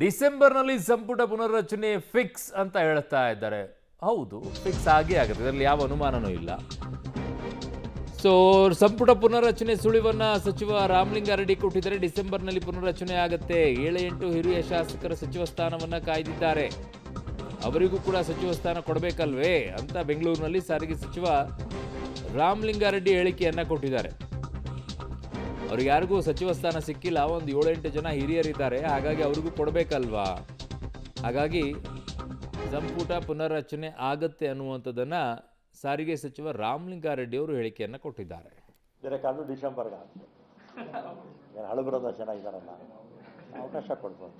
ಡಿಸೆಂಬರ್ನಲ್ಲಿ ಸಂಪುಟ ಪುನರ್ರಚನೆ ಫಿಕ್ಸ್ ಅಂತ ಹೇಳ್ತಾ ಇದ್ದಾರೆ. ಹೌದು, ಫಿಕ್ಸ್ ಆಗೇ ಆಗುತ್ತೆ, ಇದರಲ್ಲಿ ಯಾವ ಅನುಮಾನನೂ ಇಲ್ಲ. ಸೊ ಸಂಪುಟ ಪುನರ್ರಚನೆ ಸುಳಿವನ್ನ ಸಚಿವ ರಾಮಲಿಂಗಾರೆಡ್ಡಿ ಕೊಟ್ಟಿದ್ದಾರೆ. ಡಿಸೆಂಬರ್ನಲ್ಲಿ ಪುನರ್ರಚನೆ ಆಗುತ್ತೆ. 7-8 ಹಿರಿಯ ಶಾಸಕರ ಸಚಿವ ಸ್ಥಾನವನ್ನ ಕಾಯ್ದಿದ್ದಾರೆ. ಅವರಿಗೂ ಕೂಡ ಸಚಿವ ಸ್ಥಾನ ಕೊಡಬೇಕಲ್ವೇ ಅಂತ ಬೆಂಗಳೂರಿನಲ್ಲಿ ಸಾರಿಗೆ ಸಚಿವ ರಾಮಲಿಂಗಾರೆಡ್ಡಿ ಹೇಳಿಕೆಯನ್ನ ಕೊಟ್ಟಿದ್ದಾರೆ. ಅವ್ರಿಗೆ ಯಾರಿಗೂ ಸಚಿವ ಸ್ಥಾನ ಸಿಕ್ಕಿಲ್ಲ, ಒಂದು 7-8 ಜನ ಹಿರಿಯರಿದ್ದಾರೆ, ಹಾಗಾಗಿ ಅವ್ರಿಗೂ ಕೊಡಬೇಕಲ್ವಾ, ಹಾಗಾಗಿ ಸಂಪುಟ ಪುನರ್ರಚನೆ ಆಗತ್ತೆ ಅನ್ನುವಂಥದ್ದನ್ನು ಸಾರಿಗೆ ಸಚಿವ ರಾಮಲಿಂಗಾರೆಡ್ಡಿ ಅವರು ಹೇಳಿಕೆಯನ್ನು ಕೊಟ್ಟಿದ್ದಾರೆ. ಬೇರೆ ಕಾಲು ಡಿಸೆಂಬರ್ಗೆ ಹಳಬರದ ಚೆನ್ನಾಗಿದ್ದಾರಲ್ಲ, ಅವಕಾಶ ಕೊಡ್ಬೋದು.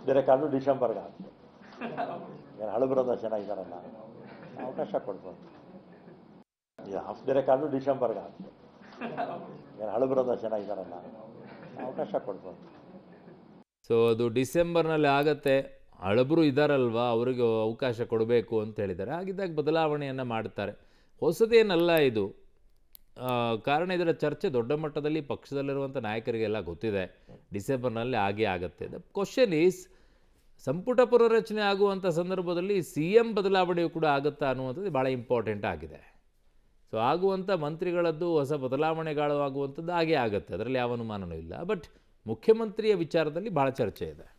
ಬೇರೆ ಕಾಲು ಡಿಸೆಂಬರ್ಗೆ ಹಳಬರದ ಚೆನ್ನಾಗಿದ್ದಾರಲ್ಲ, ಅವಕಾಶ ಕೊಡ್ಬೋದು. ಬೇರೆ ಕಾಲು ಡಿಸೆಂಬರ್ಗೆ ಹಳಬರದ ಚೆನ್ನಾಗಿದ್ದಾರಲ್ಲ, ಅವಕಾಶ ಕೊಡ್ಬೋದು. ಸೊ ಅದು ಡಿಸೆಂಬರ್ನಲ್ಲಿ ಆಗತ್ತೆ. ಹಳಬರು ಇದ್ದಾರಲ್ವಾ, ಅವರಿಗೆ ಅವಕಾಶ ಕೊಡಬೇಕು ಅಂತ ಹೇಳಿದ್ದಾರೆ. ಹಾಗಿದ್ದಾಗ ಬದಲಾವಣೆಯನ್ನು ಮಾಡ್ತಾರೆ. ಹೊಸದೇನಲ್ಲ ಇದು. ಕಾರಣ ಇದರ ಚರ್ಚೆ ದೊಡ್ಡ ಮಟ್ಟದಲ್ಲಿ ಪಕ್ಷದಲ್ಲಿರುವಂಥ ನಾಯಕರಿಗೆಲ್ಲ ಗೊತ್ತಿದೆ. ಡಿಸೆಂಬರ್ನಲ್ಲಿ ಆಗೇ ಆಗುತ್ತೆ. ದ ಕ್ವಶನ್ ಈಸ್, ಸಂಪುಟ ಪುನರ್ರಚನೆ ಆಗುವಂಥ ಸಂದರ್ಭದಲ್ಲಿ CM ಬದಲಾವಣೆಯು ಕೂಡ ಆಗುತ್ತಾ ಅನ್ನುವಂಥದ್ದು ಭಾಳ ಇಂಪಾರ್ಟೆಂಟ್ ಆಗಿದೆ. ಸೊ ಆಗುವಂಥ ಮಂತ್ರಿಗಳದ್ದು ಹೊಸ ಬದಲಾವಣೆಗಳು ಆಗುವಂಥದ್ದು ಹಾಗೇ ಆಗುತ್ತೆ, ಅದರಲ್ಲಿ ಯಾವ ಅನುಮಾನವೂ ಇಲ್ಲ. ಬಟ್ ಮುಖ್ಯಮಂತ್ರಿಯ ವಿಚಾರದಲ್ಲಿ ಭಾಳ ಚರ್ಚೆ ಇದೆ.